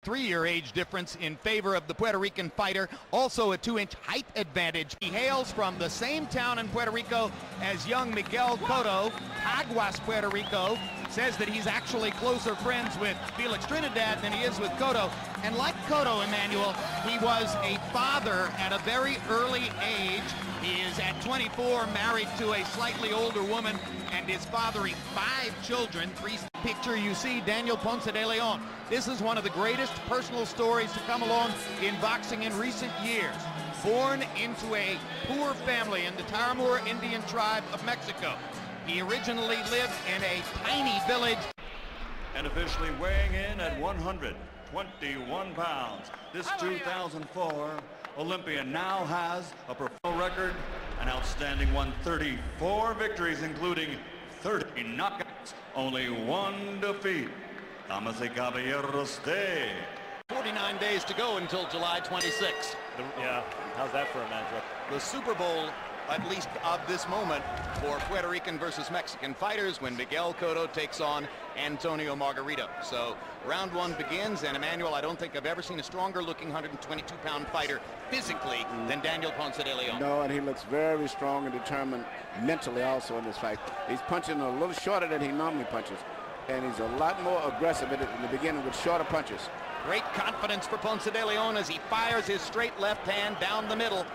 3-year age difference in favor of the Puerto Rican fighter. Also a 2-inch height advantage. He hails from the same town in Puerto Rico as young Miguel Cotto, Caguas, Puerto Rico. Says that he's actually closer friends with Felix Trinidad than he is with Cotto. And like Cotto, Emmanuel, he was a father at a very early age. He is at 24 married to a slightly older woman and is fathering 5 children. Picture you see Daniel Ponce de Leon. This is one of the greatest personal stories to come along in boxing in recent years. Born into a poor family in the Taramura Indian tribe of Mexico. He originally lived in a tiny village. And officially weighing in at 121 pounds, this 2004 Olympian now has a professional record, an outstanding 134 victories, including 30 knockouts, only 1 defeat. Damas y caballeros de 49 days to go until July 26th. Yeah, how's that for a matchup? The Super Bowl, at least of this moment, for Puerto Rican versus Mexican fighters when Miguel Cotto takes on Antonio Margarito. So round 1 begins, and Emmanuel, I don't think I've ever seen a stronger looking 122-pound fighter physically than Daniel Ponce de Leon. No, and he looks very strong and determined mentally also in this fight. He's punching a little shorter than he normally punches, and he's a lot more aggressive in the beginning with shorter punches. Great confidence for Ponce de Leon as he fires his straight left hand down the middle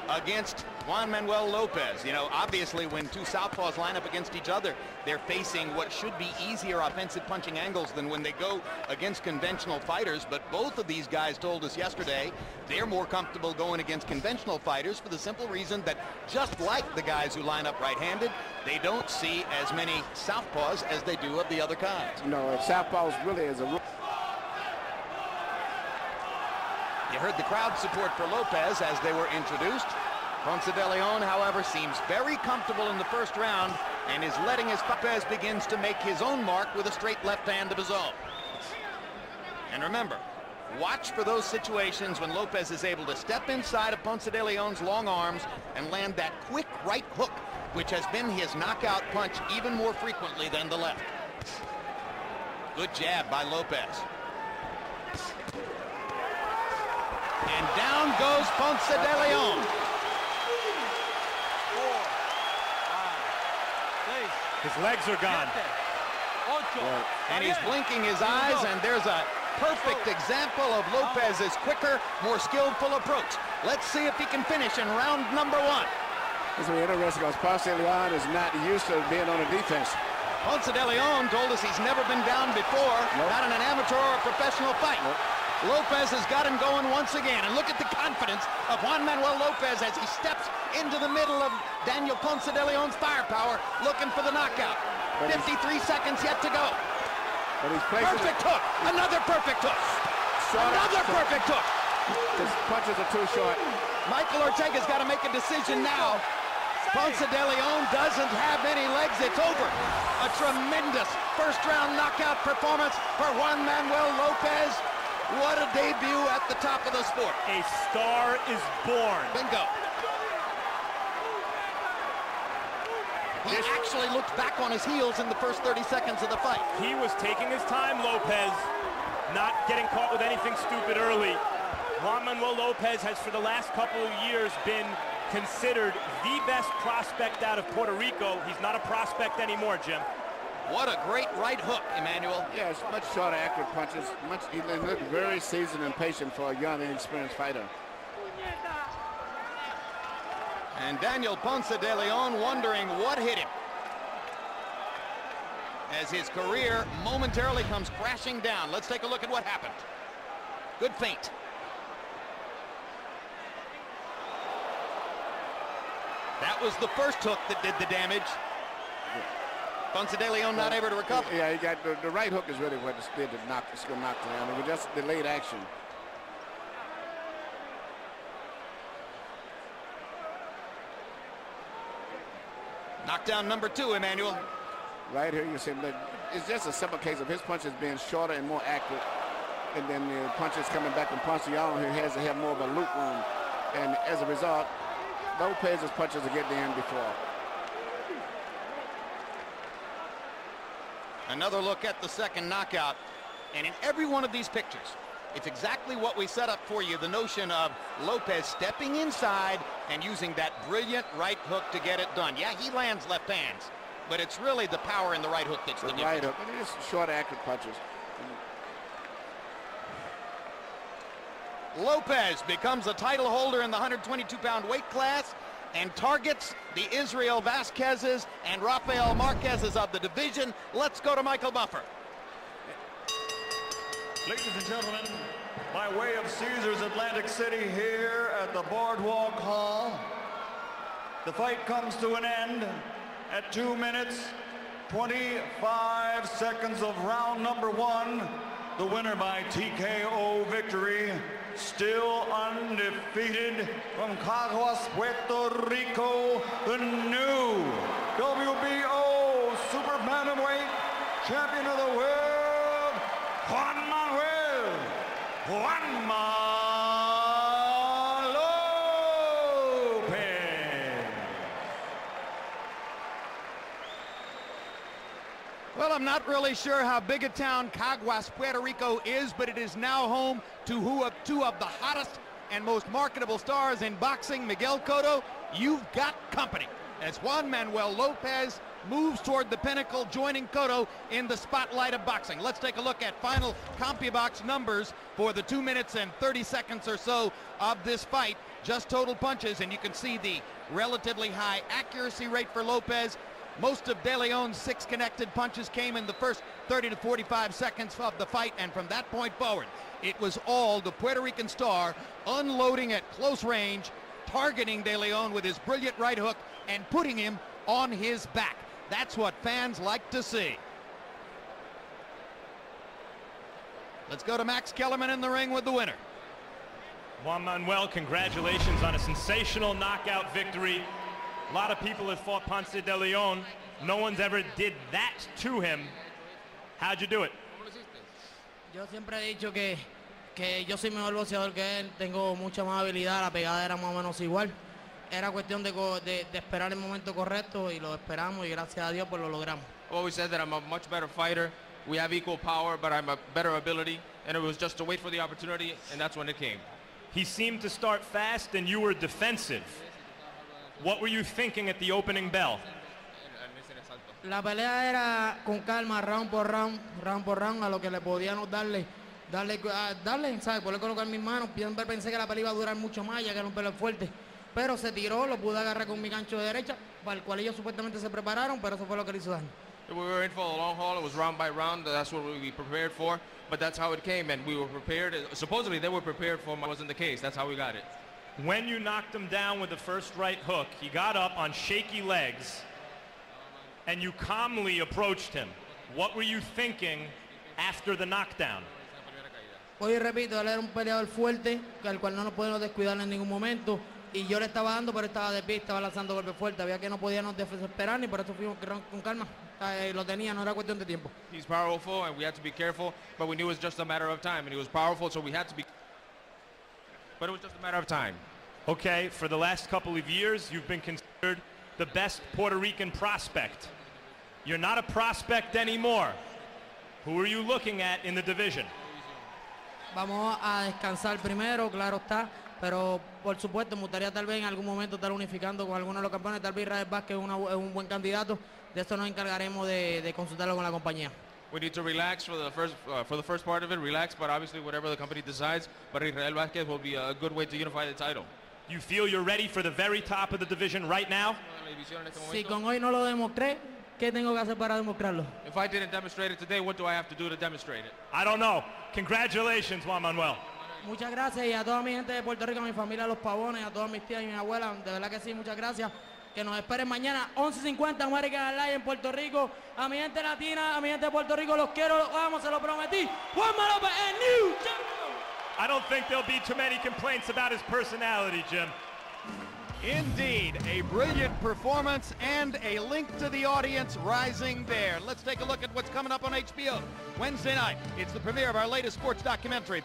against Juan Manuel Lopez. You know, obviously when two southpaws line up against each other, they're facing what should be easier offensive punching angles than when they go against conventional fighters. But both of these guys told us yesterday they're more comfortable going against conventional fighters for the simple reason that, just like the guys who line up right-handed, they don't see as many southpaws as they do of the other kinds. No, southpaws really is a rule. You heard the crowd support for Lopez as they were introduced. Ponce de Leon, however, seems very comfortable in the first round and is letting his Lopez begins to make his own mark with a straight left hand of his own. And remember, watch for those situations when Lopez is able to step inside of Ponce de Leon's long arms and land that quick right hook, which has been his knockout punch even more frequently than the left. Good jab by Lopez. And down goes Ponce de Leon. 4, 5, 6. His legs are gone. And he's blinking his eyes, and there's a perfect example of Lopez's quicker, more skillful approach. Let's see if he can finish in round number 1. This will be interesting because Ponce de Leon is not used to being on the defense. Ponce de Leon told us he's never been down before, not in an amateur or a professional fight. Lopez has got him going once again, and look at the confidence of Juan Manuel Lopez as he steps into the middle of Daniel Ponce de Leon's firepower, looking for the knockout. 53 seconds yet to go. But he's perfect hook, another perfect hook, another perfect hook. His punches are too short. Michael Ortega's got to make a decision now. Ponce de Leon doesn't have any legs, it's over. A tremendous first-round knockout performance for Juan Manuel Lopez. What a debut at the top of the sport. A star is born. Bingo. He actually looked back on his heels in the first 30 seconds of the fight. He was taking his time, Lopez, not getting caught with anything stupid early. Juan Manuel Lopez has, for the last couple of years, been considered the best prospect out of Puerto Rico. He's not a prospect anymore, Jim. What a great right hook, Emmanuel. Yeah, it's much shorter, accurate punches. He looked very seasoned and patient for a young and experienced fighter. And Daniel Ponce de Leon wondering what hit him as his career momentarily comes crashing down. Let's take a look at what happened. Good feint. That was the first hook that did the damage. Ponce de Leon not able to recover. Yeah, he got the right hook is really what did the knock down. It was just delayed action. Knockdown number 2, Emmanuel. Right here, you see, it's just a simple case of his punches being shorter and more accurate, and then the punches coming back from Ponce de Leon, who has to have more of a loop room, and as a result, Lopez's punches are getting in before. Another look at the second knockout, and in every one of these pictures, It's exactly what we set up for you, the notion of Lopez stepping inside and using that brilliant right hook to get it done. Yeah, he lands left hands, but it's really the power in the right hook that's the difference. Right hook, and it is short, accurate punches. Lopez becomes a title holder in the 122-pound weight class and targets the Israel Vasquez's and Rafael Marquez's of the division. Let's go to Michael Buffer. Ladies and gentlemen, by way of Caesars Atlantic City here at the Boardwalk Hall, the fight comes to an end at 2 minutes, 25 seconds of round number 1. The winner by TKO victory, still undefeated from Caguas, Puerto Rico, the new WBO Super Bantamweight Champion of the World, Juanma Lopez. Well, I'm not really sure how big a town Caguas, Puerto Rico is, but it is now home to two of the hottest and most marketable stars in boxing. Miguel Cotto, you've got company as Juan Manuel Lopez moves toward the pinnacle, joining Cotto in the spotlight of boxing. Let's take a look at final CompuBox numbers for the 2 minutes and 30 seconds or so of this fight. Just total punches, and you can see the relatively high accuracy rate for Lopez. Most of De Leon's 6 connected punches came in the first 30 to 45 seconds of the fight, and from that point forward, it was all the Puerto Rican star unloading at close range, targeting De Leon with his brilliant right hook and putting him on his back. That's what fans like to see. Let's go to Max Kellerman in the ring with the winner. Juan Manuel, congratulations on a sensational knockout victory. A lot of people have fought Ponce de Leon. No one's ever did that to him. How'd you do it? Yo siempre he dicho que yo soy mejor boxeador que él. Tengo mucha más habilidad, la pegada era más o menos igual. Era cuestión de esperar el momento correcto y lo esperamos y gracias a Dios pues lo logramos. I've always said that I'm a much better fighter. We have equal power, but I'm a better ability. And it was just to wait for the opportunity, and that's when it came. He seemed to start fast and you were defensive. What were you thinking at the opening bell? La pelea era con calma, round por round, a lo que le podíamos darle, ¿sabes? Poder colocar mis manos. Pensé que la pelea iba a durar mucho más, ya que era un pelo fuerte. Pero se tiró, lo pude agarrar con mi gancho de derecha, para el cual ellos supuestamente se prepararon, pero eso fue lo que le hizo daño. We were in for a long haul. It was round by round. That's what we prepared for. But that's how it came, and we were prepared. Supposedly, they were prepared for. It wasn't the case. That's how we got it. When you knocked him down with the first right hook, he got up on shaky legs, and you calmly approached him. What were you thinking after the knockdown? Hoy repito, él era un peleador fuerte, al cual no nos podemos descuidar en ningún momento. Y yo le estaba dando, pero estaba de pie, estaba lanzando golpes fuertes. Había que no podíamos desesperar, y por eso fuimos con calma. Lo tenía, no era cuestión de tiempo. He's powerful, and we had to be careful, but we knew it was just a matter of time. And he was powerful, so we had to be. But it was just a matter of time. Okay, for the last couple of years, you've been considered the best Puerto Rican prospect. You're not a prospect anymore. Who are you looking at in the division? Vamos a descansar primero, claro está. Pero por supuesto me gustaría tal vez en algún momento estar unificando con algunos de los campeones. Tal vez Israel Vázquez es un buen candidato. De eso nos encargaremos de consultarlo con la compañía. We need to relax for the first part of it, relax, but obviously whatever the company decides, but Israel Vázquez will be a good way to unify the title. You feel you're ready for the very top of the division right now? Si con hoy no lo demostré, ¿qué tengo que hacer para demostrarlo? If I didn't demonstrate it today, what do I have to do to demonstrate it? I don't know. Congratulations, Juan Manuel. Muchas gracias, y a toda mi gente de Puerto Rico, a mi familia Los Pavones, a todas mis tías y mi abuela, de verdad que sí, muchas gracias. Que nos esperen mañana 11:50 American Live en Puerto Rico. A mi gente latina, a mi gente de Puerto Rico, los quiero, los amo, se lo prometí. Juanma López and New Champion. I don't think there'll be too many complaints about his personality, Jim. Indeed, a brilliant performance and a link to the audience rising there. Let's take a look at what's coming up on HBO Wednesday night. It's the premiere of our latest sports documentary.